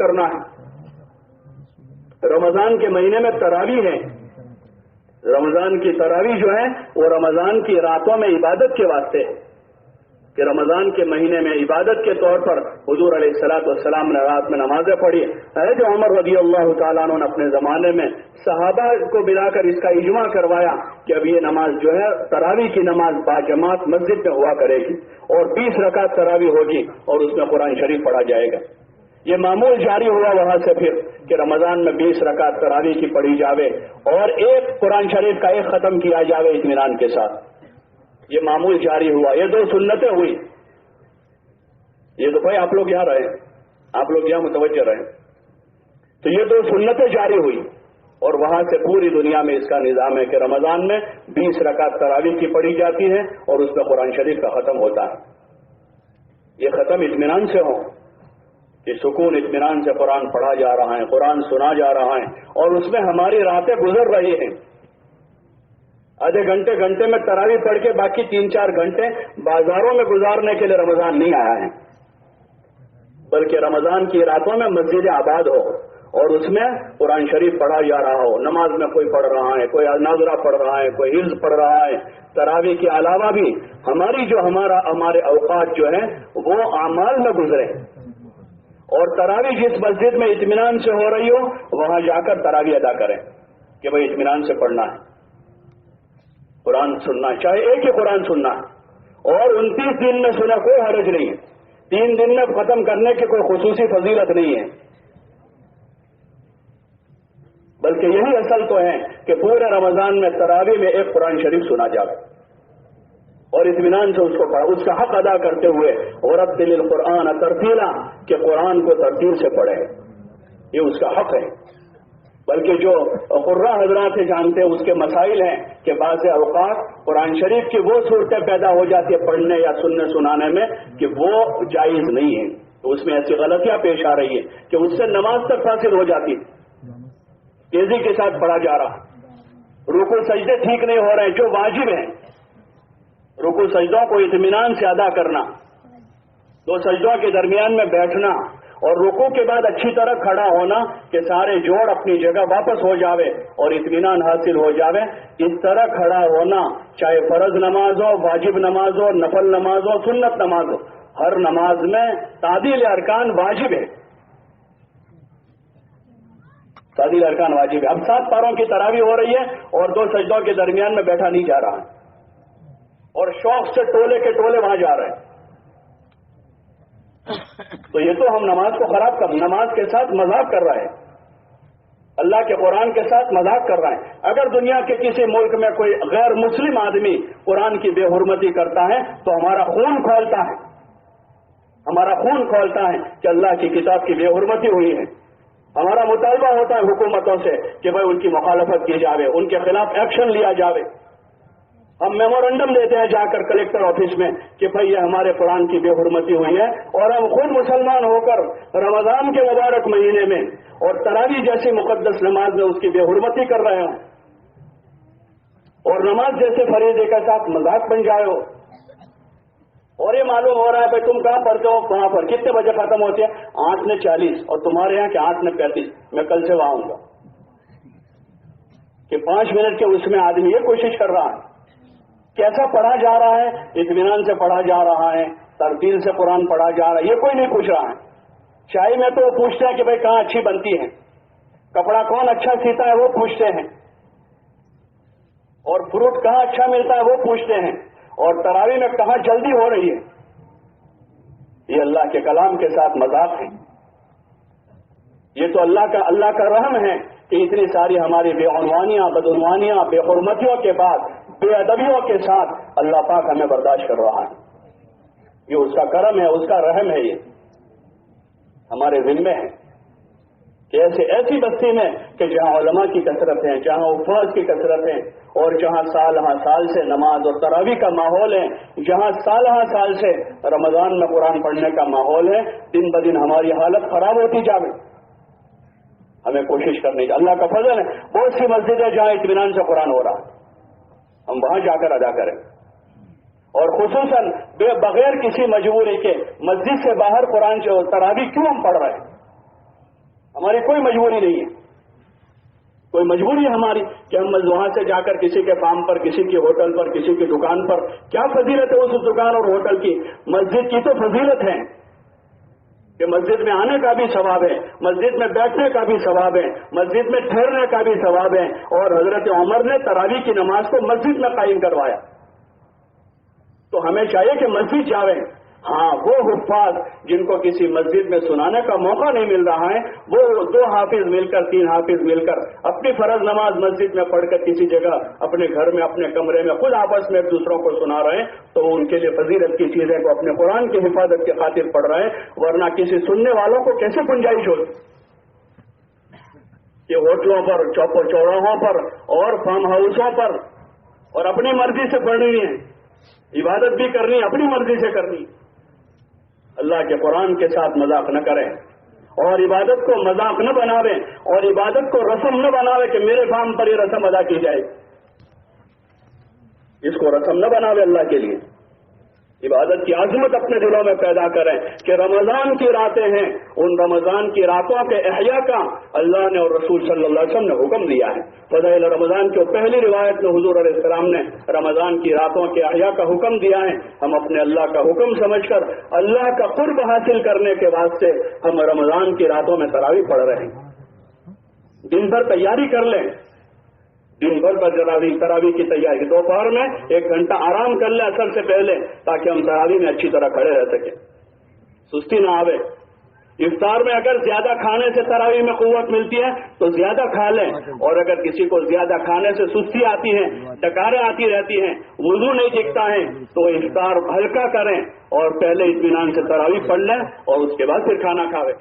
کرنا ہے. رمضان کے مہینے میں تراویح ہے. رمضان کی تراویح جو ہے وہ رمضان کی راتوں میں عبادت کے واسطے ہے کہ رمضان کے مہینے میں عبادت کے طور پر حضور علیہ الصلوۃ والسلام نے رات میں نمازیں پڑھی. جو عمر رضی اللہ تعالیٰ عنہ نے اپنے زمانے میں صحابہ کو ملا کر اس کا اجماع کروایا کہ اب یہ نماز جو ہے تراویح کی نماز باجماعت مسجد میں ہوا کرے گی اور 20 رکعت تراویح ہوگی اور اس میں قرآن شریف پڑھا جائے گا. یہ معمول جاری ہوا وہاں سے پھر کہ رمضان میں 20 رکعت تراویح کی پڑھی جاوے اور ایک قرآن شریف کا ایک ختم کیا جاوے اطمینان کے ساتھ. یہ معمول جاری ہوا. یہ 2 سنتیں ہوئی. یہ تو بھائی آپ لوگ یہاں رہے, آپ لوگ یہاں متوجہ رہے. تو یہ 2 سنتیں جاری ہوئی اور وہاں سے پوری دنیا میں اس کا نظام ہے کہ رمضان میں 20 رکعت تراویح کی پڑھی جاتی ہے اور اس میں قرآن شریف کا ختم ہوتا ہے. یہ ختم اطمینان سے ہو کہ سکون اطمینان سے قرآن پڑھا جا رہا ہے, قرآن سنا جا رہا ہے اور اس میں ہماری راتیں گزر رہی ہیں. آدھے گھنٹے میں تراویح پڑھ کے باقی 3-4 گھنٹے بازاروں میں گزارنے کے لیے رمضان نہیں آیا ہے, بلکہ رمضان کی راتوں میں مسجد آباد ہو اور اس میں قرآن شریف پڑھا جا رہا ہو. نماز میں کوئی پڑھ رہا ہے, کوئی ناظرہ پڑھ رہا ہے, کوئی حفظ پڑھ رہا ہے. تراویح کے علاوہ بھی ہمارے اوقات جو ہیں وہ اعمال میں گزرے اور تراویح جس مسجد میں اطمینان سے ہو رہی ہو وہاں جا کر تراویح ادا کریں کہ بھائی اطمینان سے پڑھنا ہے, قرآن سننا, چاہے ایک ہی قرآن سننا ہے اور 29 دن میں سنا کوئی حرج نہیں ہے. 3 دن میں ختم کرنے کی کوئی خصوصی فضیلت نہیں ہے, بلکہ یہی اصل تو ہے کہ پورے رمضان میں تراویح میں ایک قرآن شریف سنا جائے اور اطمینان سے اس کو پڑھا, اس کا حق ادا کرتے ہوئے ورتل القرآن ترتیلا کہ قرآن کو ترتیل سے پڑھے. یہ اس کا حق ہے. بلکہ جو قراء حضرات جانتے ہیں اس کے مسائل ہیں کہ بعض اوقات قرآن شریف کی وہ صورتیں پیدا ہو جاتی ہے پڑھنے یا سننے سنانے میں کہ وہ جائز نہیں ہے, تو اس میں ایسی غلطیاں پیش آ رہی ہے کہ اس سے نماز تک فاسد ہو جاتی, تیزی کے ساتھ پڑھا جا رہا, رکوع سجدے ٹھیک نہیں ہو رہے ہیں جو واجب ہیں. رکوع سجدوں کو اطمینان سے ادا کرنا, 2 سجدوں کے درمیان میں بیٹھنا اور رکوع کے بعد اچھی طرح کھڑا ہونا کہ سارے جوڑ اپنی جگہ واپس ہو جاوے اور اطمینان حاصل ہو جاوے. اس طرح کھڑا ہونا چاہے فرض نماز ہو, واجب نماز ہو, نفل نماز ہو, سنت نماز ہو, ہر نماز میں تعدیل ارکان واجب ہے. تعدیل ارکان واجب ہے. اب 7 پاروں کی تراویح ہو رہی ہے اور 2 سجدوں کے درمیان میں بیٹھا نہیں جا رہا ہے اور شوق سے ٹولے کے ٹولے وہاں جا رہے ہیں. تو یہ تو ہم نماز کو خراب نماز کے ساتھ مذاق کر رہے ہیں, اللہ کے قرآن کے ساتھ مذاق کر رہے ہیں. اگر دنیا کے کسی ملک میں کوئی غیر مسلم آدمی قرآن کی بے حرمتی کرتا ہے تو ہمارا خون کھولتا ہے, ہمارا خون کھولتا ہے کہ اللہ کی کتاب کی بے حرمتی ہوئی ہے. ہمارا مطالبہ ہوتا ہے حکومتوں سے کہ بھائی ان کی مخالفت کی جاوے, ان کے خلاف ایکشن لیا جاوے. ہم میمورنڈم دیتے ہیں جا کر کلیکٹر آفس میں کہ بھائی یہ ہمارے قرآن کی بے حرمتی ہوئی ہے اور ہم خود مسلمان ہو کر رمضان کے مبارک مہینے میں اور تراویح جیسی مقدس نماز میں اس کی بے حرمتی کر رہے ہوں اور نماز جیسے فریضے کے ساتھ مذاق بن جائے ہو. اور یہ معلوم ہو رہا ہے بھائی تم کہاں پڑھتے ہو, کہاں پر, کتنے بجے ختم ہوتے ہیں, 8:40 اور تمہارے یہاں کہ 8:35. میں کل سے وہاں ہوں گا کہ 5 منٹ کے اس میں آدمی یہ کوشش کر رہا ہے. کیسا پڑھا جا رہا ہے, اطمینان سے پڑھا جا رہا ہے, ترتیل سے قرآن پڑھا جا رہا ہے, یہ کوئی نہیں پوچھ رہا ہے. چائے میں تو وہ پوچھتے ہیں کہ بھائی کہاں اچھی بنتی ہے, کپڑا کون اچھا سیتا ہے وہ پوچھتے ہیں, اور فروٹ کہاں اچھا ملتا ہے وہ پوچھتے ہیں, اور تراویح میں کہاں جلدی ہو رہی ہے. یہ اللہ کے کلام کے ساتھ مذاق ہے. یہ تو اللہ کا رحم ہے کہ اتنی ساری ہماری بے عنوانیاں, بدعنوانیاں, بے حرمتیوں کے بعد, بے ادبیوں کے ساتھ اللہ پاک ہمیں برداشت کر رہا ہے. یہ اس کا کرم ہے, اس کا رحم ہے. یہ ہمارے ذمے ہے کہ ایسی بستی میں کہ جہاں علماء کی کثرت ہے, جہاں حفاظ کی کثرت ہے, اور جہاں سال سے نماز اور تراویح کا ماحول ہے, جہاں سال سے رمضان میں قرآن پڑھنے کا ماحول ہے, دن بدن ہماری حالت خراب ہوتی جائے. ہمیں کوشش کرنی چاہیے. اللہ کا فضل ہے, بہت سی مسجدیں جہاں اطمینان سے قرآن ہو رہا ہے, ہم وہاں جا کر ادا کریں. اور خصوصاً بغیر کسی مجبوری کے مسجد سے باہر قرآن تراویح کیوں ہم پڑھ رہے ہیں؟ ہماری کوئی مجبوری نہیں ہے، کوئی مجبوری ہے ہماری کہ ہم وہاں سے جا کر کسی کے فارم پر، کسی کی ہوٹل پر، کسی کی دکان پر، کیا فضیلت ہے اس دکان اور ہوٹل کی؟ مسجد کی تو فضیلت ہے کہ مسجد میں آنے کا بھی ثواب ہے، مسجد میں بیٹھنے کا بھی ثواب ہے، مسجد میں ٹھہرنے کا بھی ثواب ہے، اور حضرت عمر نے تراویح کی نماز کو مسجد میں قائم کروایا۔ تو ہمیں چاہیے کہ مسجد جاویں۔ ہاں، وہ حفاظ جن کو کسی مسجد میں سنانے کا موقع نہیں مل رہا ہے، وہ 2 حافظ مل کر، 3 حافظ مل کر اپنی فرض نماز مسجد میں پڑھ کر کسی جگہ اپنے گھر میں، اپنے کمرے میں خود آپس میں دوسروں کو سنا رہے ہیں، تو ان کے لیے فضیلت کی چیزیں کو اپنے قرآن کی حفاظت کی خاطر پڑھ رہے ہیں، ورنہ کسی سننے والوں کو کیسے گنجائش ہوتی کہ ہوٹلوں پر، چوراہوں پر اور فارم ہاؤسوں پر اور اپنی مرضی سے پڑھنی ہے، عبادت بھی کرنی، اپنی مرضی سے کرنی۔ اللہ کے قرآن کے ساتھ مذاق نہ کریں، اور عبادت کو مذاق نہ بناویں، اور عبادت کو رسم نہ بناویں کہ میرے فارم پر یہ رسم ادا کی جائے، اس کو رسم نہ بناویں اللہ کے لیے۔ عبادت کی عظمت اپنے دلوں میں پیدا کریں کہ رمضان کی راتیں ہیں، ان رمضان کی راتوں کے احیاء کا اللہ نے اور رسول صلی اللہ علیہ وسلم نے حکم دیا ہے۔ فضائل رمضان کی پہلی روایت میں حضور علیہ السلام نے رمضان کی راتوں کے احیاء کا حکم دیا ہے۔ ہم اپنے اللہ کا حکم سمجھ کر اللہ کا قرب حاصل کرنے کے واسطے ہم رمضان کی راتوں میں تراویح پڑھ رہے ہیں۔ دن بھر تیاری کر لیں، دن بھر پر تراویح کی تیاری، دوپہر میں 1 گھنٹہ آرام کر لیں اثر سے پہلے، تاکہ ہم تراویح میں اچھی طرح کھڑے رہ سکیں، سستی نہ آوے۔ افطار میں اگر زیادہ کھانے سے تراویح میں قوت ملتی ہے تو زیادہ کھا لیں، اور اگر کسی کو زیادہ کھانے سے سستی آتی ہے، ڈکاریں آتی رہتی ہیں، وضو نہیں دکھتا ہے، تو افطار ہلکا کریں اور پہلے اطمینان سے تراویح پڑھ لیں اور اس کے بعد پھر کھانا کھاویں،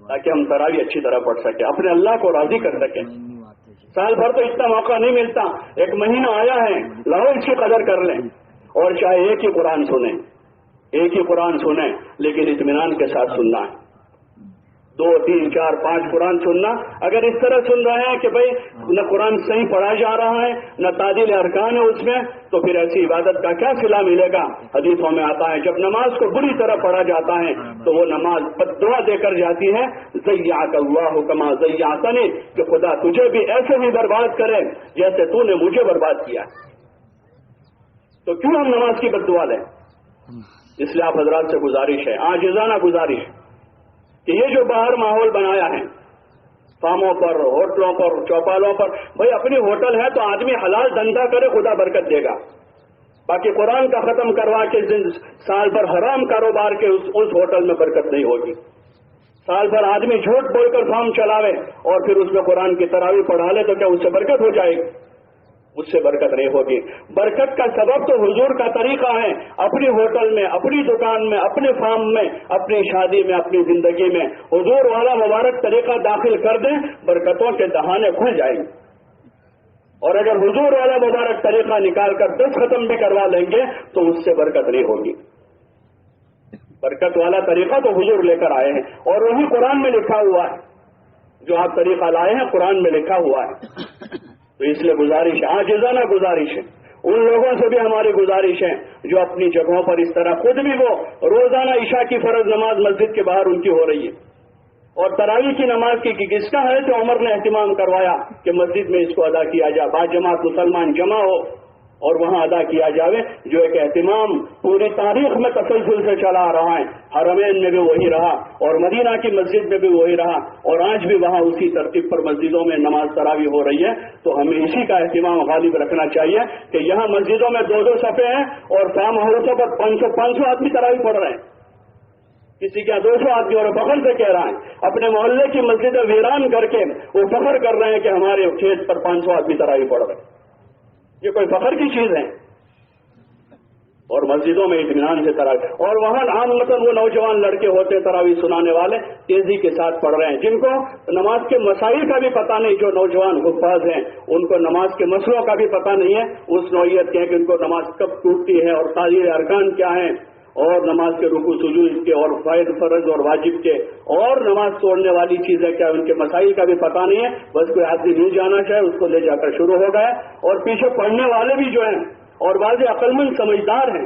تاکہ ہم تراویح اچھی طرح پڑھ سکیں، اپنے اللہ کو راضی کر سکیں۔ سال بھر تو اتنا موقع نہیں ملتا، 1 مہینہ آیا ہے، لاؤ اس کی قدر کر لیں، اور چاہے ایک ہی قرآن سنیں، ایک ہی قرآن سنیں، لیکن اطمینان کے ساتھ سننا ہے۔ 2 3 4 5 قرآن سننا، اگر اس طرح سن رہے ہیں کہ بھئی نہ قرآن صحیح پڑھا جا رہا ہے، نہ تعدیل ارکان ہے اس میں، تو پھر ایسی عبادت کا کیا صلہ ملے گا؟ حدیثوں میں آتا ہے جب نماز کو بری طرح پڑھا جاتا ہے تو وہ نماز بددعا دے کر جاتی ہے، ضیعک اللہ کما ضیعتنی، کہ خدا تجھے بھی ایسے ہی برباد کرے جیسے تو نے مجھے برباد کیا۔ تو کیوں ہم نماز کی بددعا لیں؟ اس لیے آپ حضرات سے گزارش ہے، عاجزانہ گزارش، کہ یہ جو باہر ماحول بنایا ہے، فارموں پر، ہوٹلوں پر، چوپالوں پر، بھئی اپنی ہوٹل ہے تو آدمی حلال دھندا کرے، خدا برکت دے گا، باقی قرآن کا ختم کروا کے سال بھر حرام کاروبار کے اس ہوٹل میں برکت نہیں ہوگی۔ سال بھر آدمی جھوٹ بول کر فارم چلاوے اور پھر اس میں قرآن کی تراویح پڑھا لے تو کیا اس سے برکت ہو جائے گی؟ اس سے برکت نہیں ہوگی۔ برکت کا سبب تو حضور کا طریقہ ہے، اپنی ہوٹل میں، اپنی دکان میں، اپنے فارم میں، اپنی شادی میں، اپنی زندگی میں حضور والا مبارک طریقہ داخل کر دیں، برکتوں کے دہانے کھل جائیں گے۔ اور اگر حضور والا مبارک طریقہ نکال کر 10 ختم بھی کروا لیں گے تو اس سے برکت نہیں ہوگی۔ برکت والا طریقہ تو حضور لے کر آئے ہیں، اور وہی قرآن میں لکھا ہوا ہے، جو آپ طریقہ لائے ہیں قرآن میں لکھا ہوا ہے۔ تو اس لیے گزارش ہے، عاجزانہ گزارش ہے، ان لوگوں سے بھی ہماری گزارش ہے جو اپنی جگہوں پر اس طرح خود بھی وہ روزانہ عشاء کی فرض نماز مسجد کے باہر ان کی ہو رہی ہے، اور تراویح کی نماز کی کس کا ہے تو عمر نے اہتمام کروایا کہ مسجد میں اس کو ادا کیا جائے، با جماعت مسلمان جمع ہو اور وہاں ادا کیا جاوے، جو ایک اہتمام پوری تاریخ میں تسلسل سے چلا آ رہا ہے۔ حرمین میں بھی وہی رہا اور مدینہ کی مسجد میں بھی وہی رہا، اور آج بھی وہاں اسی ترتیب پر مسجدوں میں نماز تراویح ہو رہی ہے۔ تو ہمیں اسی کا اہتمام غالب رکھنا چاہیے کہ یہاں مسجدوں میں 2 صفیں ہیں اور فارم ہاؤسوں پر 500 آدمی تراویح پڑھ رہے ہیں، کسی کا 200 آدمی، اور فخر سے کہہ رہا ہے، اپنے محلے کی مسجد ویران کر کے وہ فخر کر رہے ہیں کہ ہمارے کھیت پر 500 آدمی تراویح پڑھ رہے ہیں۔ یہ کوئی فخر کی چیز ہے؟ اور مسجدوں میں اطمینان سے تراویح، اور وہاں عام مطلب وہ نوجوان لڑکے ہوتے تراویح سنانے والے تیزی کے ساتھ پڑھ رہے ہیں، جن کو نماز کے مسائل کا بھی پتہ نہیں، جو نوجوان حفاظ ہیں ان کو نماز کے مسئلوں کا بھی پتہ نہیں ہے، اس نوعیت کے ہیں کہ ان کو نماز کب ٹوٹتی ہے اور تعدیل ارکان کیا ہیں، اور نماز کے رکوع سجود کے، اور فرض اور واجب کے، اور نماز توڑنے والی چیزیں کیا ان کے مسائل کا بھی پتہ نہیں ہے۔ بس کوئی آدمی نہیں جانا چاہے اس کو لے جا کر شروع ہو گیا، اور پیچھے پڑھنے والے بھی جو ہیں اور بعض عقل مند سمجھدار ہیں